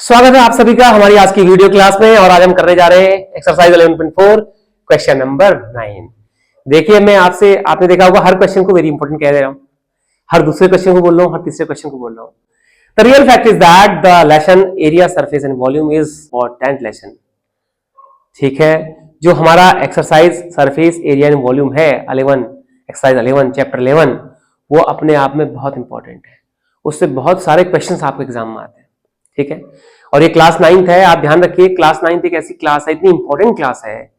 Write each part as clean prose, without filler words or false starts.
स्वागत है आप सभी का हमारी आज की वीडियो क्लास में। और आज हम करने जा रहे हैं एक्सरसाइज 11.4 क्वेश्चन नंबर 9। देखिए मैं आपने देखा होगा हर क्वेश्चन को वेरी इंपॉर्टेंट कह रहा हूं, हर दूसरे क्वेश्चन को बोल रहा हूं, हर तीसरे क्वेश्चन को बोल रहा हूं। The real fact is that the lesson area surface and volume is for 10th lesson. ठीक है, जो हमारा exercise surface area and volume है 11 एक्सरसाइज 11 चैप्टर 11, वो अपने आप में बहुत इंपॉर्टेंट है। उससे बहुत सारे क्वेश्चन आपके एग्जाम में आते हैं। ठीक है, और ये क्लास 9th है, आप ध्यान रखिए क्लास 9th एक ऐसी क्लास है, इतनी इंपॉर्टेंट क्लास है।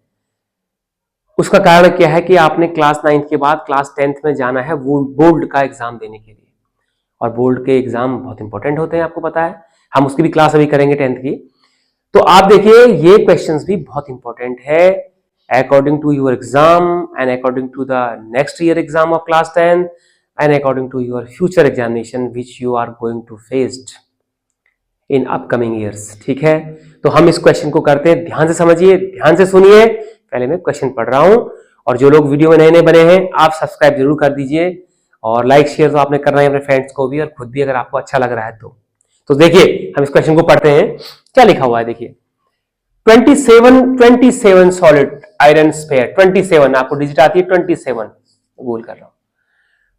उसका कारण क्या है कि आपने क्लास 9th के बाद क्लास 10th में जाना है बोर्ड का एग्जाम देने के लिए, और बोर्ड के एग्जाम बहुत इंपॉर्टेंट होते हैं, आपको पता है। हम उसकी भी क्लास अभी करेंगे 10th की। तो आप देखिए ये क्वेश्चंस भी बहुत इंपॉर्टेंट है according to your exam and according to the next year exam of class 10 and according to your future examination which you are going to faced in upcoming years. ठीक है, तो हम इस क्वेश्चन को करते हैं, ध्यान से समझिए, ध्यान से सुनिए। पहले मैं क्वेश्चन पढ़ रहा हूं, और जो लोग वीडियो में नए नए बने हैं आप सब्सक्राइब जरूर कर दीजिए, और लाइक शेयर तो आपने करना है अपने फ्रेंड्स को भी, और खुद भी अगर आपको अच्छा लग रहा है तो देखिए हम इस क्वेश्चन को पढ़ते हैं। क्या लिखा हुआ है देखिए, 27 सॉलिड आयरन स्फीयर, 27 आपको डिजिट आती है 27, भूल कर रहा हूं।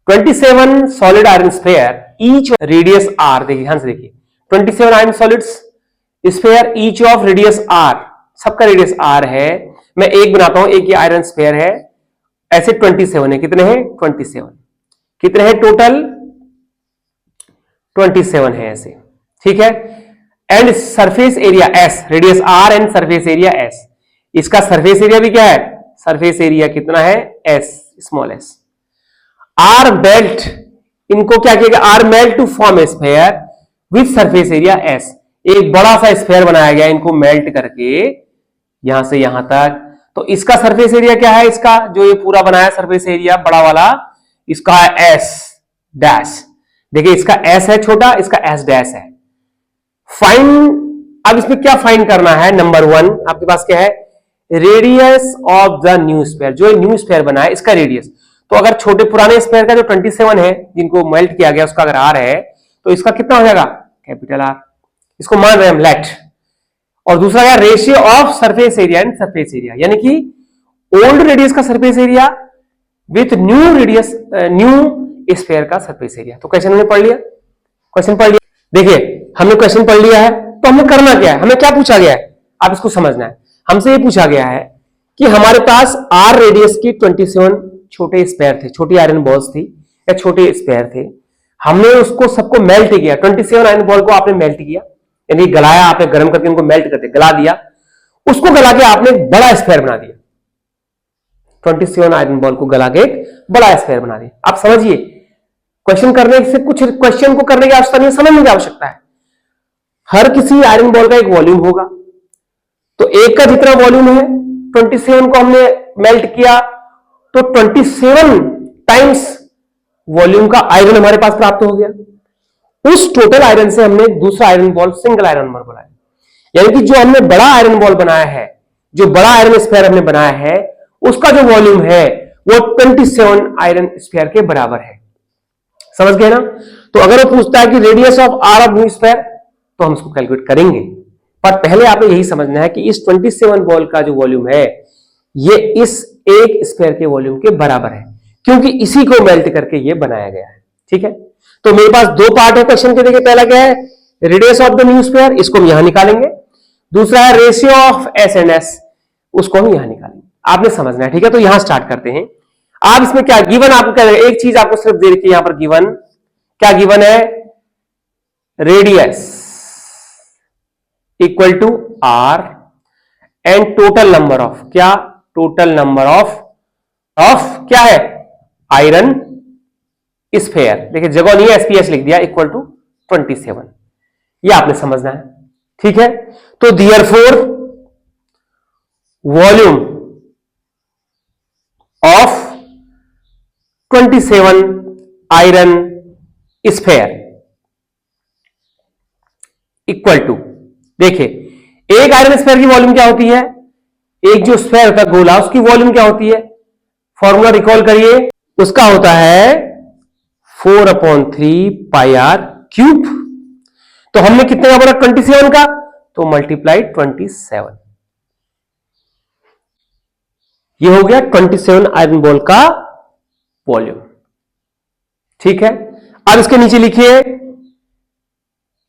27 solid iron sphere each radius R, देखिए ध्यान से देखिए 27 iron solids sphere each of radius R, सबका रेडियस आर है। मैं एक बनाता हूं, एक ये आयरन स्फीयर है, ऐसे 27 है। कितने हैं? 27। कितने हैं टोटल? 27 है ऐसे। ठीक है, and surface area S, radius R and surface area S. इसका सरफेस एरिया भी क्या है? सरफेस एरिया कितना है? S, small S. Are melt, इनको क्या किया? Are melt to form a sphere with surface area S. एक बड़ा सा स्फीयर बनाया गया इनको मेल्ट करके यहां से यहां तक। तो इसका सरफेस एरिया क्या है? इसका जो ये पूरा बनाया सरफेस एरिया बड़ा वाला, इसका है एस डैश। देखिए इसका एस है छोटा, इसका एस डैश है। फाइन, अब इसमें क्या फाइन करना है? नंबर 1 आपके पास क्या है? Radius of the new sphere. जो न्यू स्फीयर बना है इसका रेडियस। तो अगर छोटे पुराने स्फीयर का जो 27 है जिनको मेल्ट किया गया उसका अगर आर है, तो इसका कितना हो जाएगा? Capital R. इसको मान रहे हैं हम लेट। और दूसरा क्या? Ratio of surface area and surface area, यानी कि ओल्ड रेडियस का surface area with new radius, new sphere का सरफेस एरिया। तो क्वेश्चन हमने पढ़ लिया, क्वेश्चन पढ़ लिया। देखिए हमने क्वेश्चन पढ़ लिया है, तो हमें करना क्या है? हमें क्या पूछा गया है? आप इसको समझना है। हमसे ये पूछा गया है कि हमारे पास आर रेडियस की 27 छोटे स्फीयर थे, छोटी आयरन बॉल्स थी या छोटे स्फीयर थे। हमने उसको सबको मेल्ट किया, 27 आयरन बॉल को आपने मेल्ट किया, यानी गलाया आपने, गर्म करके उनको मेल्ट करके गला दिया। उसको गला के आपने बड़ा स्फीयर बना दिया, 27 आयरन बॉल को गला के एक बड़ा स्फीयर बना दिया। आप समझिए, क्वेश्चन करने से कुछ क्वेश्चन को करने की आवश्यकता नहीं, समझने की आवश्यकता है। हर किसी आयरन बॉल का एक वॉल्यूम होगा, तो एक का जितना वॉल्यूम है 27 को हमने मेल्ट किया, तो 27 टाइम्स वॉल्यूम का आयरन हमारे पास प्राप्त हो गया। उस टोटल आयरन से हमने दूसरा iron ball single iron ball बनाया, यानी कि जो हमने बड़ा आयरन बॉल बनाया है, जो बड़ा आयरन स्फीयर हमने बनाया है, उसका जो वॉल्यूम है वो 27 आयरन स्फीयर के बराबर है। समझ गए ना? तो अगर वो पूछता है कि radius of R of new sphere, तो हम उसको कैलकुलेट करेंगे। पर पहले आपको यही समझना है कि इस 27 बॉल का जो वॉल्यूम है ये इस एक स्फीयर के वॉल्यूम के बराबर है, क्योंकि इसी को मेल्ट करके ये बनाया गया है। ठीक है, तो मेरे पास दो पार्ट है क्वेश्चन के। देखिए पहला क्या है? Radius of the new sphere, इसको हम यहां निकालेंगे। दूसरा है ratio of S and S, उसको हम यहां निकालेंगे। आपने समझना है। ठीक है, तो यहां स्टार्ट करते हैं। आप इसमें क्या गिवन, आपको क्या एक चीज आपको सिर्फ दे रखी है यहां पर गिवन, क्या गिवन है? Radius equal to R and total number of, क्या? टोटल नंबर ऑफ क्या है? Iron sphere. देखिए जगह नहीं है, एसपीएस लिख दिया, इक्वल टू 27। ये आपने समझना है। ठीक है, तो therefore volume of 27 iron sphere equal to, देखिए एक आयरन स्फीयर की वॉल्यूम क्या होती है? एक जो स्फीयर का गोला उसकी वॉल्यूम क्या होती है? फॉर्मूला रिकॉल करिए, उसका होता है 4/3 पाई आर क्यूब। तो हमने कितने का बोला 27 का, तो मल्टीप्लाई 27, ये हो गया 27 आयरन बॉल का वॉल्यूम। ठीक है, अब इसके नीचे लिखिए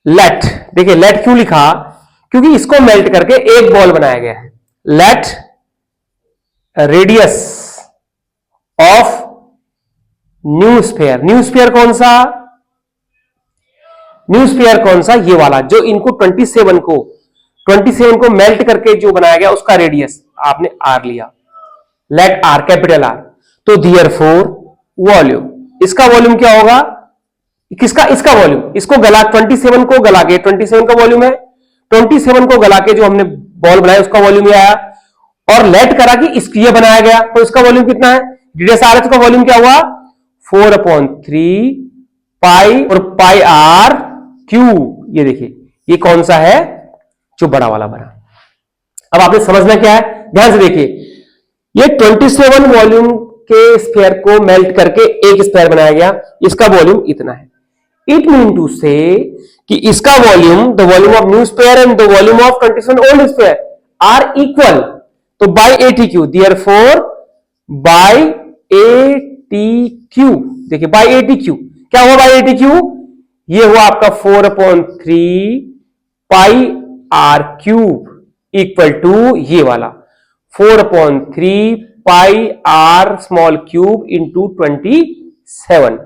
लेट। देखिए लेट क्यों लिखा, क्योंकि इसको मेल्ट करके एक बॉल बनाया गया है। Let radius of new sphere, new sphere कौन सा, न्यू स्फीयर कौन सा, ये वाला जो इनको 27 को मेल्ट करके जो बनाया गया उसका रेडियस आपने आर लिया, लेट आर कैपिटल आर। तो देयरफॉर वॉल्यूम, इसका वॉल्यूम क्या होगा, किसका, इसका वॉल्यूम, इसको गला 27 को गला के, 27 का वॉल्यूम है, 27 को गला के जो हमने बॉल बनाया उसका वॉल्यूम ये आया, और लेट करा कि ये बनाया गया, तो इसका वॉल्यूम कितना है, रेडियस आर है, का वॉल्यूम क्या हुआ 4/3 पाई और पाई आर क्यूब। ये देखिए ये कौन सा है, जो बड़ा वाला बना। अब आपने समझना क्या है, ध्यान से देखिए, ये 27 वॉल्यूम के स्फीयर को मेल्ट करके एक स्फीयर बनाया गया, इसका वॉल्यूम इतना है। इट मीन टू से कि इसका volume, the volume of new sphere and the volume of 27 old sphere are equal, तो by ATQ, therefore by ATQ। देखिए बाय ATQ क्या हुआ, बाय ATQ ये हुआ आपका 4/3 pi r cube equal to ये वाला 4/3 pi r small cube into 27।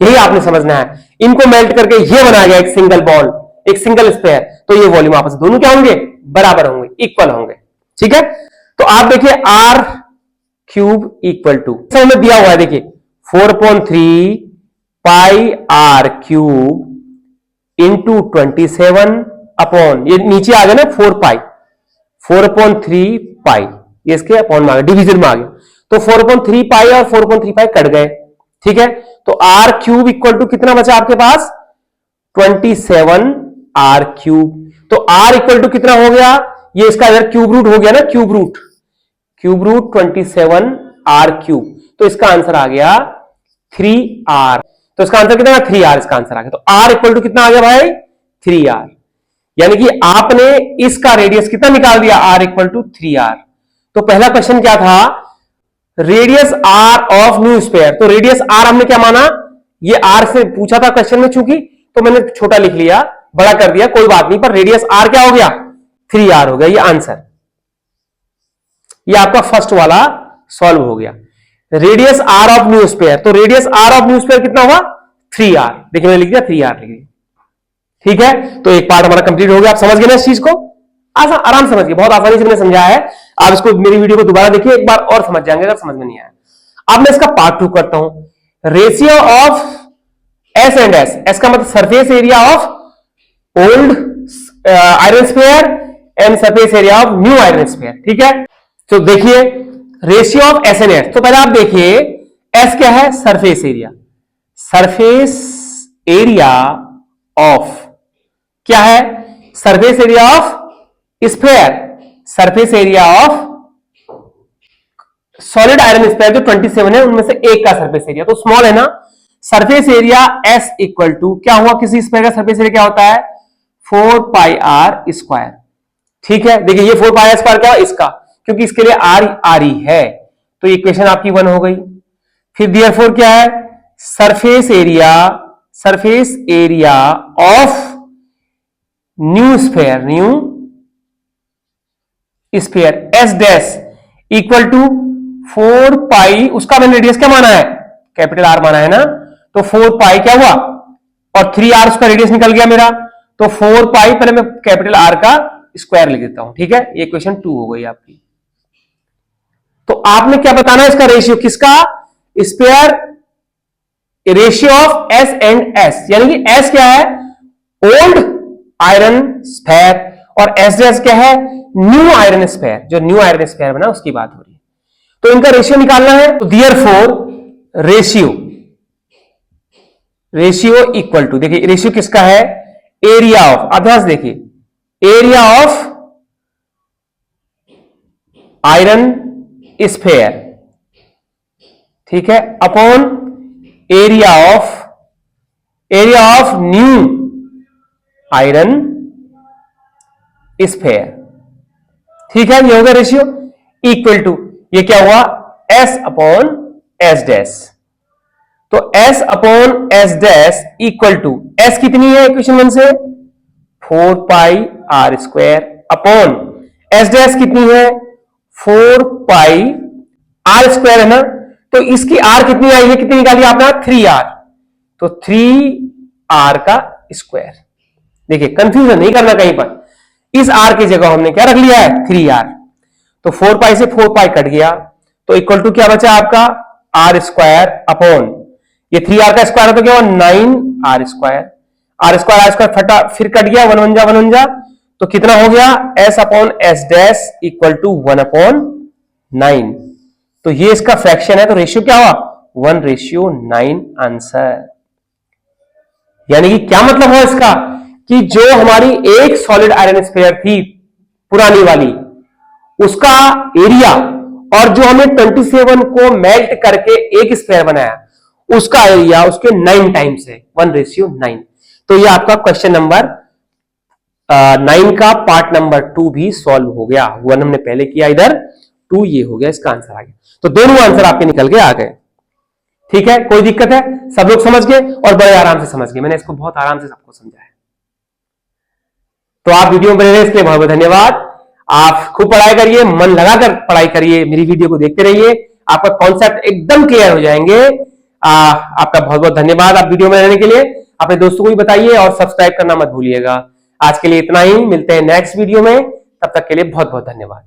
यही आपने समझना है, इनको मेल्ट करके ये बनाया गया एक सिंगल बॉल, एक सिंगल स्फीयर, तो ये वॉल्यूम आपस में दोनों क्या होंगे, बराबर होंगे, इक्वल होंगे। ठीक है, तो आप देखिए आर क्यूब इक्वल टू में दिया हुआ है, देखिए 4/3 pi r cube into 27 upon, ये नीचे आ गया ना 4 पाई, 4/3 पाई, ये इसके अपॉन में आ गया, डिवीजन में आ गया, तो 4/3 पाई और 4/3 पाई कट गए। ठीक है, तो आर क्यूब इक्वल टू कितना बचा आपके पास 27 आर क्यूब। तो आर इक्वल टू कितना हो गया, ये इसका इधर क्यूब रूट हो गया ना, क्यूब रूट 27 आर क्यूब, तो इसका आंसर आ गया 3R। तो इसका आंसर कितना, 3R इसका आंसर आ गया। तो R इक्वल टू कितना आ गया भाई 3R, यानी कि आपने इसका रेडियस कितना निकाल दिया, R इक्वल टू 3R। तो पहला क्वेश्चन क्या था, radius R of new sphere, तो रेडियस R हमने क्या माना, ये R से पूछा था क्वेश्चन में, चूंकि तो मैंने छोटा लिख लिया, बड़ा कर दिया, कोई बात नहीं, पर रेडियस R क्या हो गया 3R हो गया, ये आंसर, ये आपका फर्स्ट वाला सॉल्व हो गया। Radius R of new sphere, तो radius R of new sphere कितना हुआ 3R, देखिए मैंने लिख दिया 3R लिख दिया। ठीक है, तो एक पार्ट हमारा कंप्लीट हो गया, आप समझ गए ना इस चीज को, आराम समझ गए, बहुत आसानी से मैंने समझाया है। आप इसको मेरी वीडियो को दोबारा देखिए एक बार और समझ जाएंगे, अगर समझ में नहीं आया। अब मैं इसका पार्ट 2 करता हूं, ratio of S and S का मतलब surface area of old iron sphere and surface area of new iron sphere. ठीक है, तो देखिए ratio of S and S, तो पहले आप देखिए S क्या है, surface area, surface area of क्या है, surface area of sphere, surface area of solid iron sphere जो 27 है उनमें से एक का सरफेस एरिया, तो स्मॉल है ना, surface area S equal to क्या हुआ, किसी स्फीयर का सरफेस एरिया क्या होता है 4 पाई आर स्क्वायर। ठीक है, देखिए ये 4 पाई आर स्क्वायर क्या, इसका, क्योंकि इसके लिए आर ही है, तो इक्वेशन आपकी 1 हो गई। फिर देयरफॉर क्या है, surface area of new sphere S dash equal to 4 pi, उसका मैंने रेडियस क्या माना है, कैपिटल R माना है ना, तो 4 पाई क्या हुआ और 3R उसका रेडियस निकल गया मेरा, तो 4 पाई, पहले मैं कैपिटल R का स्क्वायर लिख देता हूं। ठीक है, ये क्वेश्चन 2 हो गई आपकी। तो आपने क्या बताना है, इसका रेशियो किसका, sphere ratio of S and S, यानी कि S क्या है ओल्ड आयरन स्फीयर और S डैश क्या है न्यू आयरन स्फीयर, जो न्यू आयरन स्फीयर बना उसकी बात हो रही है, तो इनका रेशियो निकालना है। तो देयरफॉर रेशियो इक्वल टू, देखिए रेशियो किसका है, एरिया ऑफ, अभ्यास देखिए एरिया ऑफ आयरन स्फीयर, ठीक है, upon area of new iron sphere. ठीक है, ये होगा रेशियो इक्वल टू, ये क्या हुआ, S अपॉन S डैश। तो S upon S dash equal to, S कितनी है इक्वेशन 1 से, 4 pi r square upon S dash कितनी है, 4 पाई आर स्क्वायर है ना। तो इसकी R कितनी आई है, कितनी निकाली आपने, 3R। तो 3R का स्क्वायर। देखिए कंफ्यूजन नहीं करना कहीं पर, इस R की जगह हमने क्या रख लिया है, 3R। तो 4 पाई से 4 पाई कट गया, तो इक्वल टू क्या बचा आपका, R स्क्वायर अपॉन ये 3R का स्क्वायर है तो क्या हुआ, 9R स्क्वायर। R स्क्वायर फटा, फिर कट गया, 1 जा, तो कितना हो गया, S upon S dash equal to 1 upon 9। तो ये इसका फ्रैक्शन है, तो रेशियो क्या हुआ, 1:9 आंसर। यानी कि क्या मतलब हुआ इसका, कि जो हमारी एक सॉलिड आयरन स्फीयर थी पुरानी वाली, उसका एरिया और जो हमने 27 को मेल्ट करके एक स्फीयर बनाया, उसका एरिया उसके 9 टाइम्स है, 1:9। तो ये आपका क्वेश्चन नंबर 9 का पार्ट नंबर 2 भी सॉल्व हो गया। 1 हमने पहले किया, इधर 2 ये हो गया, इसका आंसर आ गया। तो दोनों आंसर आपके निकल के आ गए। ठीक है, कोई दिक्कत है, सब लोग समझ गए और बड़े आराम से समझ गए, मैंने इसको बहुत आराम से सबको समझाया। तो आप वीडियो में बने रहे, इसके लिए बहुत बहुत धन्यवाद। आप खूब पढ़ाई करिए, मन लगाकर पढ़ाई करिए, मेरी वीडियो को देखते रहिए, आपका कॉन्सेप्ट एकदम क्लियर हो जाएंगे। आपका बहुत बहुत धन्यवाद आप वीडियो में रहने के लिए। अपने दोस्तों को भी बताइए और सब्सक्राइब करना मत भूलिएगा। आज के लिए इतना ही, मिलते हैं नेक्स्ट वीडियो में, तब तक के लिए बहुत बहुत धन्यवाद।